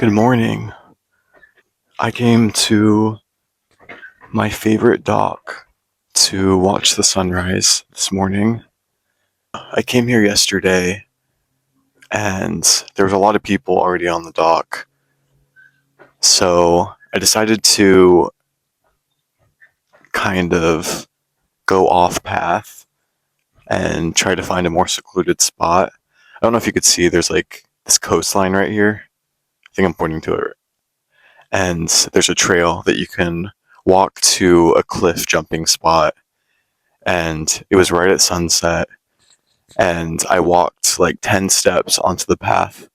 Good morning. I came to my favorite dock to watch the sunrise this morning. I came here yesterday and there was a lot of people already on the dock. So I decided to kind of go off path and try to find a more secluded spot. I don't know if you could see, there's like this coastline right here. I think I'm pointing to it. And there's a trail that you can walk to a cliff jumping spot, and it was right at sunset, and I walked like 10 steps onto the path,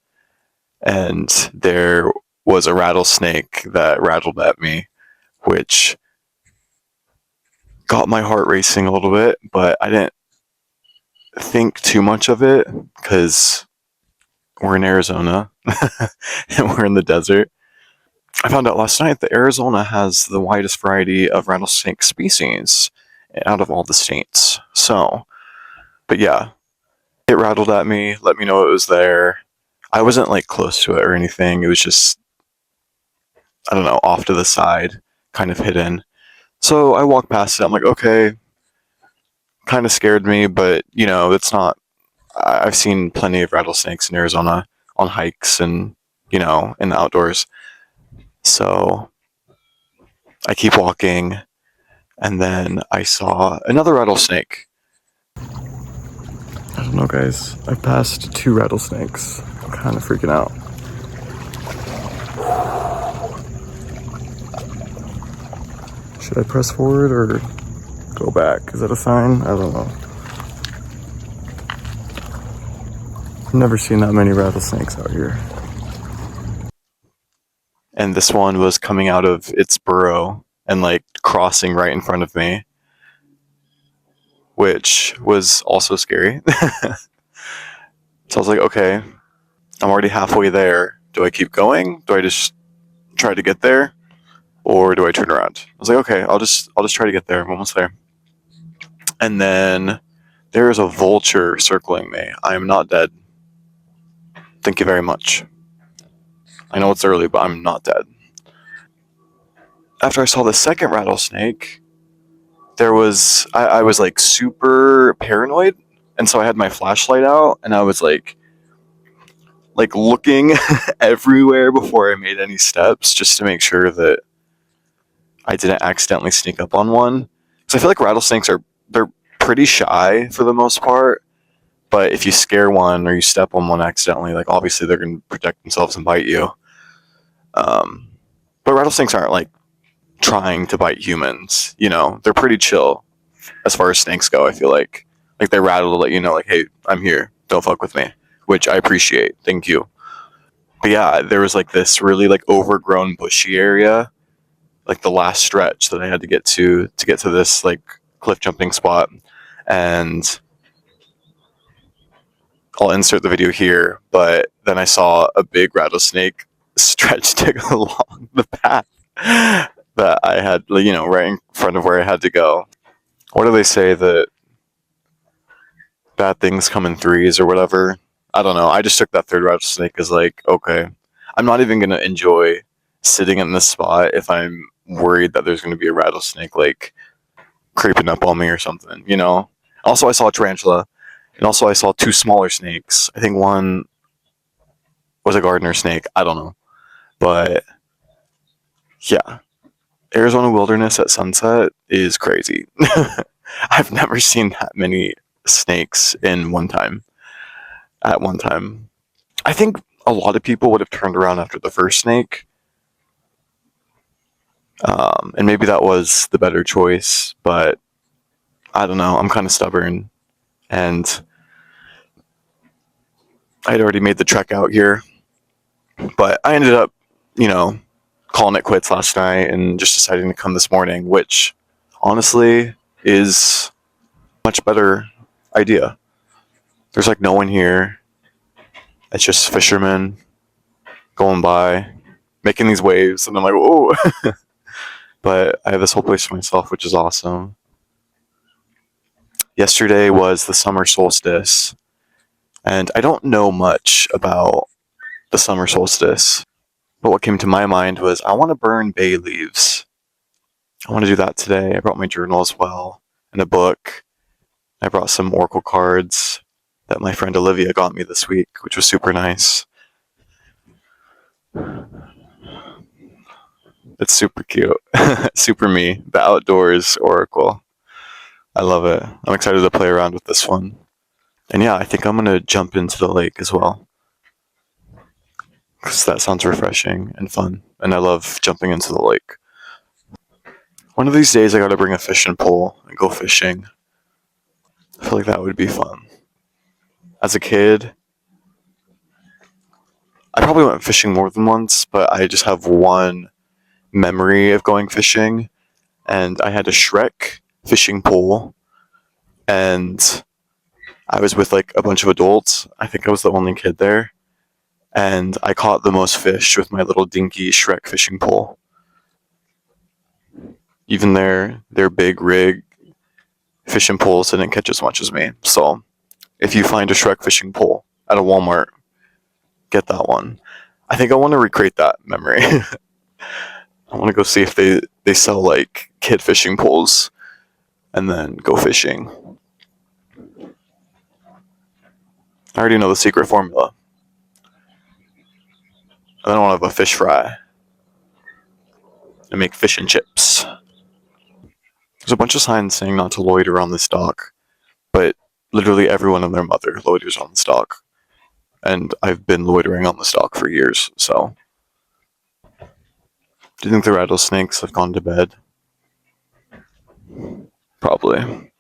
and there was a rattlesnake that rattled at me, which got my heart racing a little bit, but I didn't think too much of it because we're in Arizona and we're in the desert. I found out last night that Arizona has the widest variety of rattlesnake species out of all the states. So, but yeah, it rattled at me, let me know it was there. I wasn't like close to it or anything. It was just, I don't know, off to the side, kind of hidden. So I walked past it. I'm like, okay, kind of scared me, but it's not. I've seen plenty of rattlesnakes in Arizona on hikes and, in the outdoors. So I keep walking, and then I saw another rattlesnake. I don't know, guys. I've passed two rattlesnakes. I'm kind of freaking out. Should I press forward or go back? Is that a sign? I don't know. I've never seen that many rattlesnakes out here. And this one was coming out of its burrow and like crossing right in front of me, which was also scary. So I was like, okay, I'm already halfway there. Do I keep going? Do I just try to get there? Or do I turn around? I was like, okay, I'll just try to get there. I'm almost there. And then there is a vulture circling me. I am not dead. Thank you very much. I know it's early, but I'm not dead. After I saw the second rattlesnake, I was like super paranoid, and so I had my flashlight out, and I was like looking everywhere before I made any steps, just to make sure that I didn't accidentally sneak up on one. Because I feel like rattlesnakes they're pretty shy for the most part, but if you scare one or you step on one accidentally, like obviously they're gonna protect themselves and bite you. Um, but rattlesnakes aren't like trying to bite humans. They're pretty chill as far as snakes go. I feel like they rattle to let you know, like, hey, I'm here. Don't fuck with me, which I appreciate. Thank you. But yeah, there was like this really like overgrown bushy area, like the last stretch that I had to get to this like cliff jumping spot, and I'll insert the video here. But then I saw a big rattlesnake stretched along the path that I had, right in front of where I had to go. What do they say, that bad things come in threes or whatever? I don't know. I just took that third rattlesnake as like, okay, I'm not even gonna enjoy sitting in this spot if I'm worried that there's gonna be a rattlesnake like creeping up on me or something. Also, I saw a tarantula, and also I saw two smaller snakes. I think one was a gardener snake. I don't know, but yeah, Arizona wilderness at sunset is crazy. I've never seen that many snakes in one time. At one time, I think a lot of people would have turned around after the first snake, and maybe that was the better choice. But I don't know. I'm kind of stubborn, and I had already made the trek out here, but I ended up, you know, calling it quits last night and just deciding to come this morning, which honestly is a much better idea. There's like no one here. It's just fishermen going by, making these waves, and I'm like, whoa. But I have this whole place to myself, which is awesome. Yesterday was the summer solstice, and I don't know much about the summer solstice. But what came to my mind was I want to burn bay leaves. I want to do that today. I brought my journal as well and a book. I brought some Oracle cards that my friend Olivia got me this week, which was super nice. It's super cute. Super me. The outdoors Oracle. I love it. I'm excited to play around with this one. And yeah, I think I'm going to jump into the lake as well. Because that sounds refreshing and fun. And I love jumping into the lake. One of these days, I gotta bring a fishing pole and go fishing. I feel like that would be fun. As a kid, I probably went fishing more than once, but I just have one memory of going fishing. And I had a Shrek fishing pole, and I was with like a bunch of adults. I think I was the only kid there. And I caught the most fish with my little dinky Shrek fishing pole. Even their big rig fishing poles didn't catch as much as me. So if you find a Shrek fishing pole at a Walmart, get that one. I think I want to recreate that memory. I want to go see if they sell like kid fishing poles and then go fishing. I already know the secret formula. And then I want to have a fish fry and make fish and chips. There's a bunch of signs saying not to loiter on this dock, but literally everyone and their mother loiters on this dock. And I've been loitering on this dock for years, so. Do you think the rattlesnakes have gone to bed? Probably.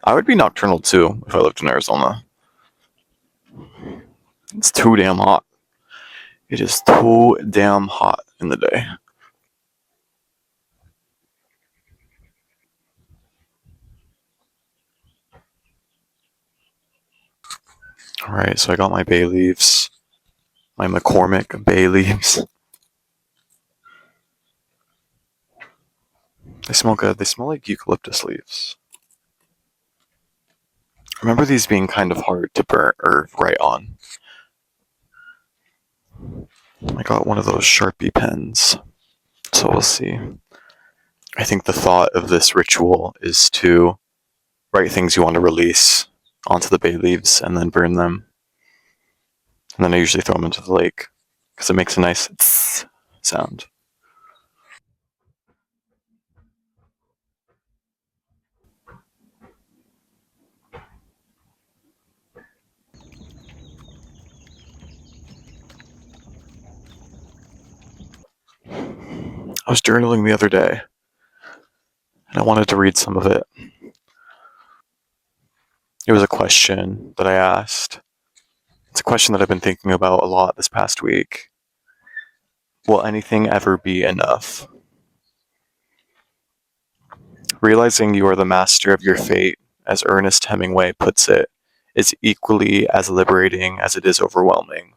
I would be nocturnal too if I lived in Arizona. It's too damn hot. It is too damn hot in the day. Alright, so I got my bay leaves. My McCormick bay leaves. They smell good. They smell like eucalyptus leaves. I remember these being kind of hard to burn or write on. I got one of those Sharpie pens, so we'll see. I think the thought of this ritual is to write things you want to release onto the bay leaves and then burn them. And then I usually throw them into the lake because it makes a nice tss sound. I was journaling the other day and I wanted to read some of it. It was a question that I asked. It's a question that I've been thinking about a lot this past week. Will anything ever be enough? Realizing you are the master of your fate, as Ernest Hemingway puts it, is equally as liberating as it is overwhelming.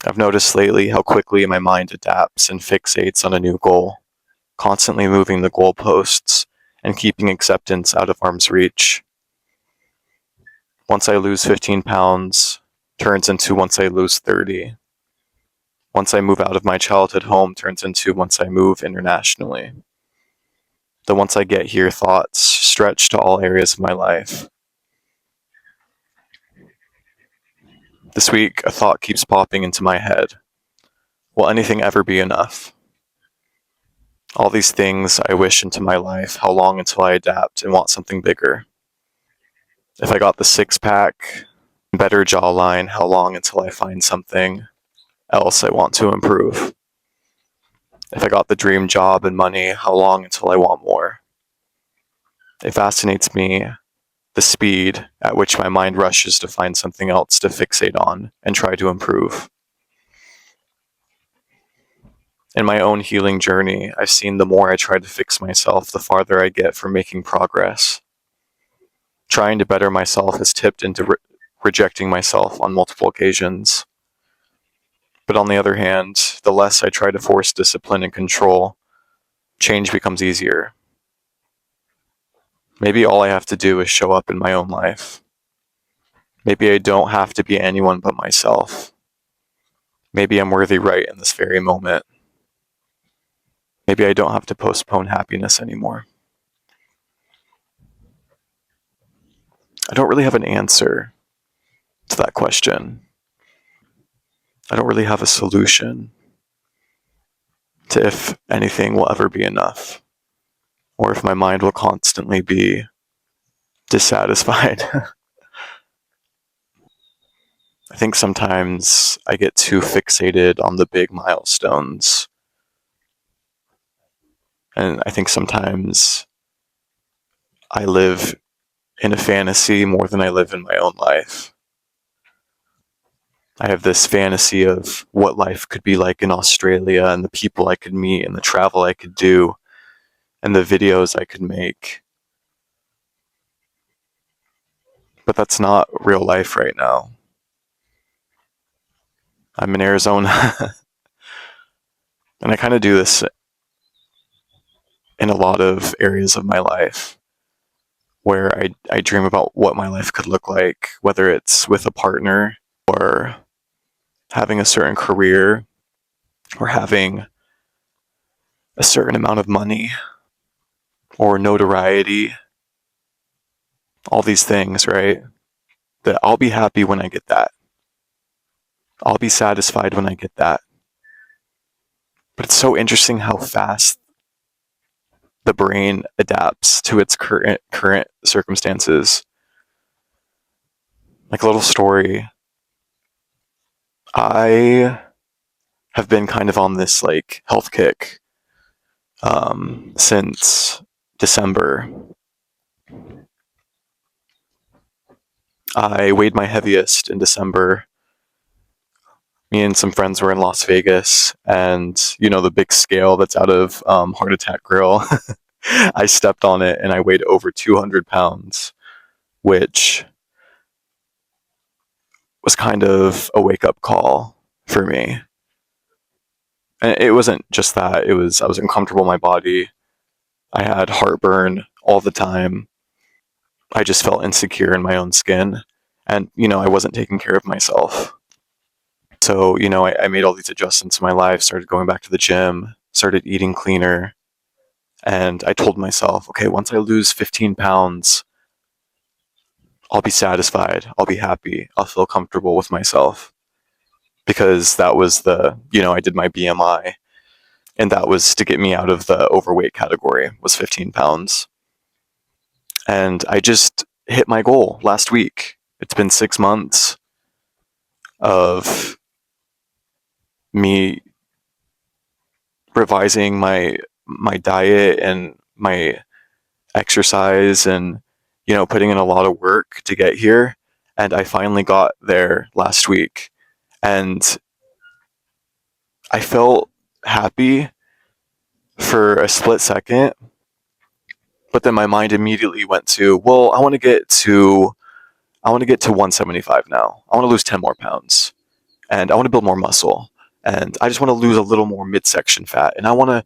I've noticed lately how quickly my mind adapts and fixates on a new goal, constantly moving the goalposts and keeping acceptance out of arm's reach. Once I lose 15 pounds, turns into once I lose 30. Once I move out of my childhood home turns into once I move internationally. The once I get here thoughts stretch to all areas of my life. This week, a thought keeps popping into my head. Will anything ever be enough? All these things I wish into my life, how long until I adapt and want something bigger? If I got the six pack, better jawline, how long until I find something else I want to improve? If I got the dream job and money, how long until I want more? It fascinates me the speed at which my mind rushes to find something else to fixate on and try to improve. In my own healing journey, I've seen the more I try to fix myself, the farther I get from making progress. Trying to better myself has tipped into rejecting myself on multiple occasions. But on the other hand, the less I try to force discipline and control, change becomes easier. Maybe all I have to do is show up in my own life. Maybe I don't have to be anyone but myself. Maybe I'm worthy right in this very moment. Maybe I don't have to postpone happiness anymore. I don't really have an answer to that question. I don't really have a solution to if anything will ever be enough, or if my mind will constantly be dissatisfied. I think sometimes I get too fixated on the big milestones. And I think sometimes I live in a fantasy more than I live in my own life. I have this fantasy of what life could be like in Australia and the people I could meet and the travel I could do and the videos I could make. But that's not real life right now. I'm in Arizona and I kind of do this in a lot of areas of my life where I dream about what my life could look like, whether it's with a partner or having a certain career or having a certain amount of money or notoriety, all these things, right? That I'll be happy when I get that. I'll be satisfied when I get that. But it's so interesting how fast the brain adapts to its current circumstances. Like a little story, I have been kind of on this like health kick since December. I weighed my heaviest in December. Me and some friends were in Las Vegas, and you know the big scale that's out of Heart Attack Grill. I stepped on it and I weighed over 200 pounds, which was kind of a wake up call for me. And it wasn't just that, it was I was uncomfortable in my body. I had heartburn all the time. I just felt insecure in my own skin. And, you know, I wasn't taking care of myself. So, you know, I made all these adjustments in my life, started going back to the gym, started eating cleaner. And I told myself, okay, once I lose 15 pounds, I'll be satisfied. I'll be happy. I'll feel comfortable with myself. Because that was I did my BMI, and that was to get me out of the overweight category, was 15 pounds. And I just hit my goal last week. It's been 6 months of me revising my diet and my exercise and putting in a lot of work to get here, and I finally got there last week, and I felt happy for a split second, but then my mind immediately went to, well, I want to get to 175 now. I want to lose 10 more pounds, and I want to build more muscle, and I just want to lose a little more midsection fat, and I want to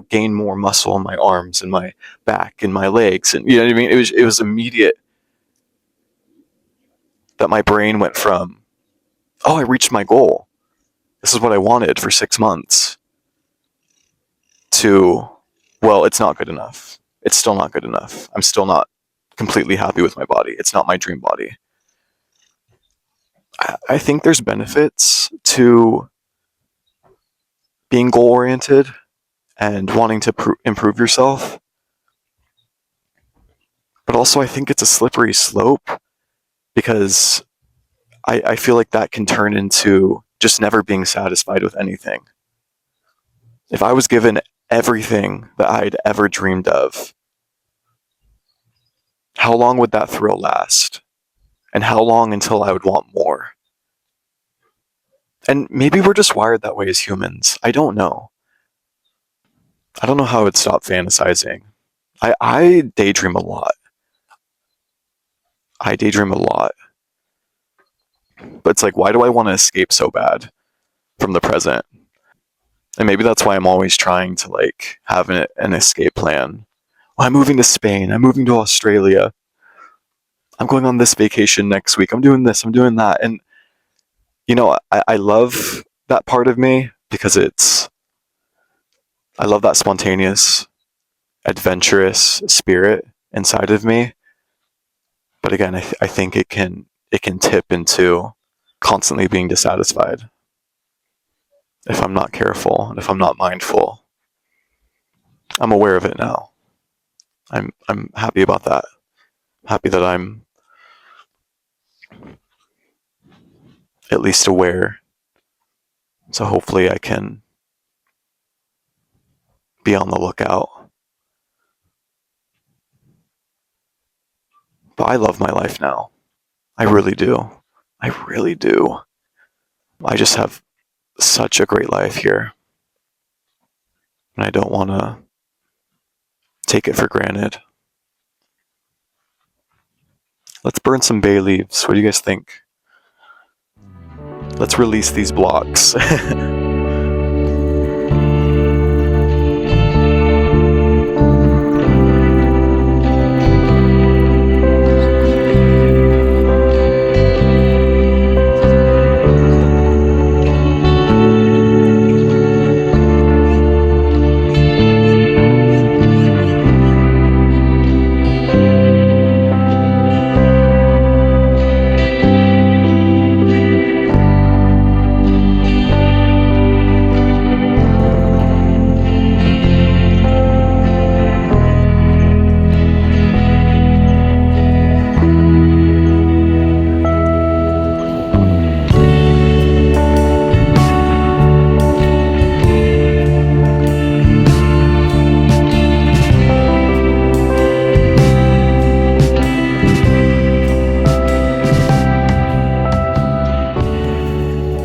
gain more muscle in my arms and my back and my legs, and you know what I mean. It was immediate that my brain went from, oh, I reached my goal. This is what I wanted for 6 months, to, well, it's not good enough. It's still not good enough. I'm still not completely happy with my body. It's not my dream body. I think there's benefits to being goal oriented and wanting to improve yourself. But also, I think it's a slippery slope because I feel like that can turn into just never being satisfied with anything. If I was given everything that I'd ever dreamed of, how long would that thrill last? And how long until I would want more? And maybe we're just wired that way as humans. I don't know. I don't know how I would stop fantasizing. I daydream a lot. I daydream a lot. But it's like, why do I want to escape so bad from the present? And maybe that's why I'm always trying to like have an escape plan. Well, I'm moving to Spain. I'm moving to Australia. I'm going on this vacation next week. I'm doing this. I'm doing that. And I love that part of me because I love that spontaneous, adventurous spirit inside of me. But again, I think it can tip into constantly being dissatisfied if I'm not careful and if I'm not mindful. I'm aware of it now. I'm happy about that. I'm happy that I'm at least aware. So hopefully I can be on the lookout. But I love my life now. I really do. I really do. I just have such a great life here. And I don't want to take it for granted. Let's burn some bay leaves. What do you guys think? Let's release these blocks.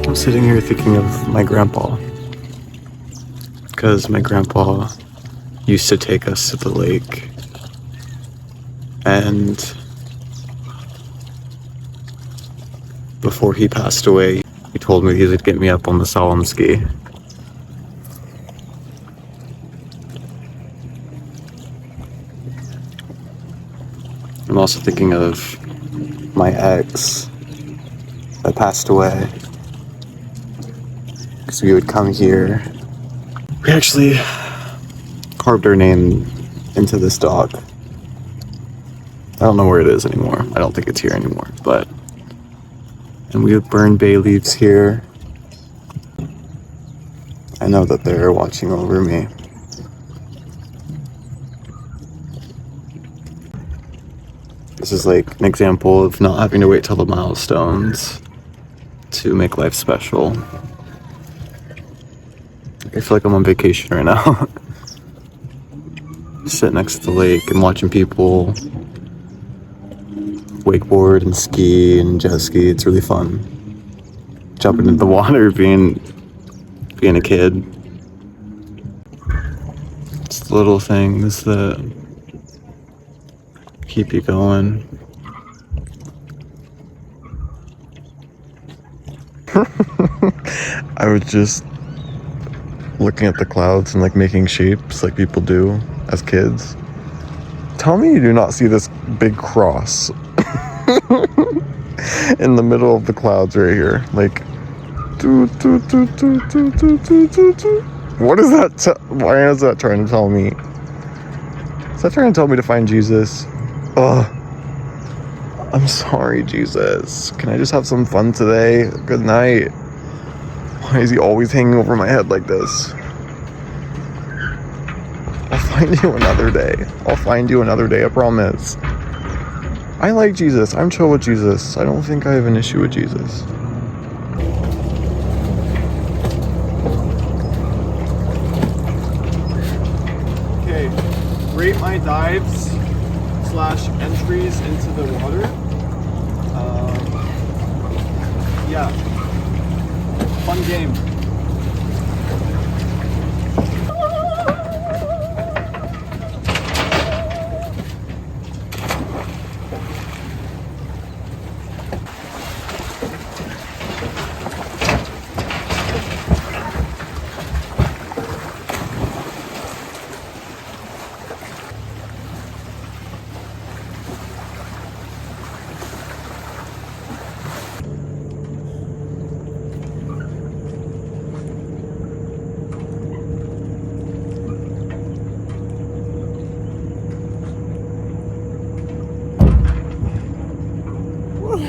I'm sitting here thinking of my grandpa. Because my grandpa used to take us to the lake. And before he passed away, he told me he would get me up on the slalom ski. I'm also thinking of my ex that passed away. Because we would come here. We actually carved her name into this dog. I don't know where it is anymore. I don't think it's here anymore, but... And we would burn bay leaves here. I know that they're watching over me. This is like an example of not having to wait till the milestones to make life special. I feel like I'm on vacation right now. Sit next to the lake and watching people wakeboard and ski and jet ski. It's really fun. Jumping into the water, being a kid. It's the little things that keep you going. I was just looking at the clouds and like making shapes like people do as kids. Tell me you do not see this big cross in the middle of the clouds right here. Like, what is that? Why is that trying to tell me? Is that trying to tell me to find Jesus? Ugh. I'm sorry, Jesus. Can I just have some fun today? Good night. Why is he always hanging over my head like this? I'll find you another day. I'll find you another day, I promise. I like Jesus. I'm chill with Jesus. I don't think I have an issue with Jesus. Okay, rate my dives / entries into the water. Yeah, fun game.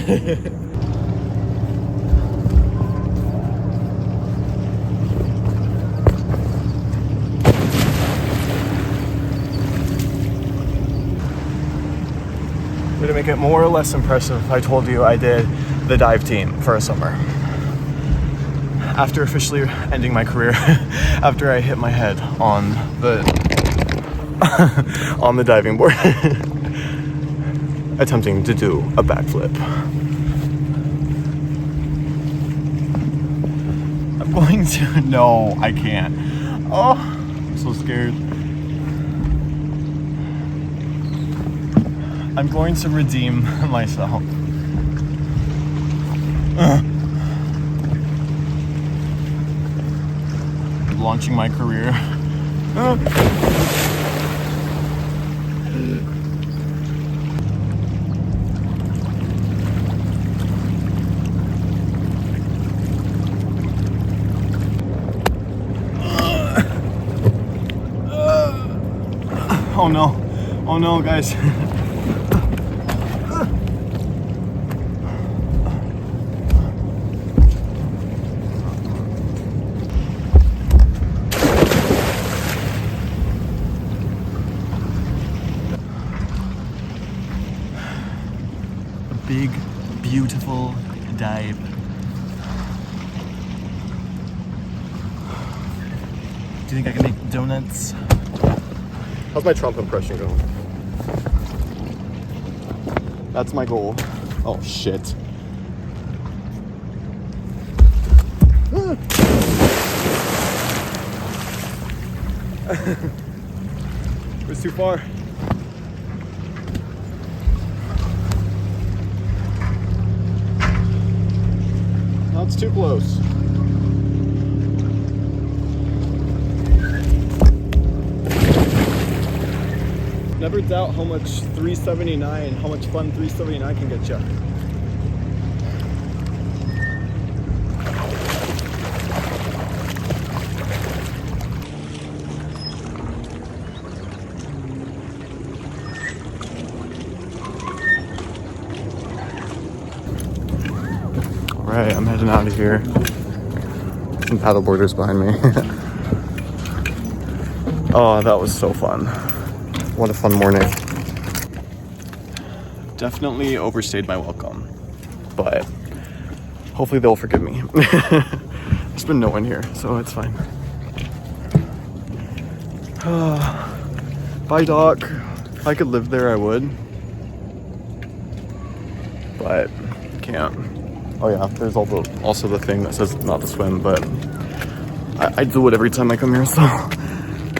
To make it more or less impressive, I told you I did the dive team for a summer. After officially ending my career, after I hit my head on the on the diving board, attempting to do a backflip. I'm going to. No, I can't. Oh, I'm so scared. I'm going to redeem myself. Launching my career. Oh no. Oh no, guys. Big, beautiful dive. Do you think I can make donuts? How's my Trump impression going? That's my goal. Oh shit. It was too far. It's too close. Never doubt how much 379, how much fun 379 can get you. Alright, I'm heading out of here. Some paddle boarders behind me. Oh, that was so fun. What a fun morning. Definitely overstayed my welcome, but hopefully they'll forgive me. There's been no one here, so it's fine. Bye, Doc. If I could live there, I would. But can't. Oh yeah, there's also the thing that says not to swim, but I do it every time I come here, so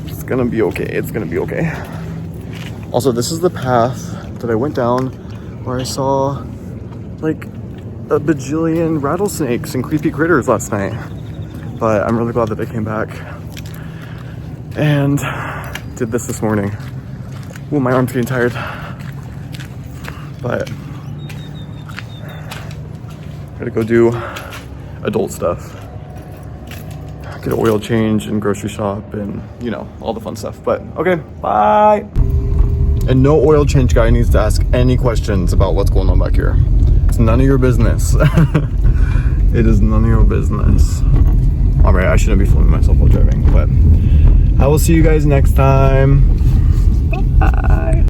it's gonna be okay. It's gonna be okay. Also, this is the path that I went down where I saw like a bajillion rattlesnakes and creepy critters last night. But I'm really glad that they came back and did this morning. Ooh, my arm's getting tired. But gotta go do adult stuff. Get an oil change and grocery shop and, you know, all the fun stuff. But okay, bye. And no oil change guy needs to ask any questions about what's going on back here. It's none of your business. It is none of your business. All right, I shouldn't be filming myself while driving, but I will see you guys next time. Bye.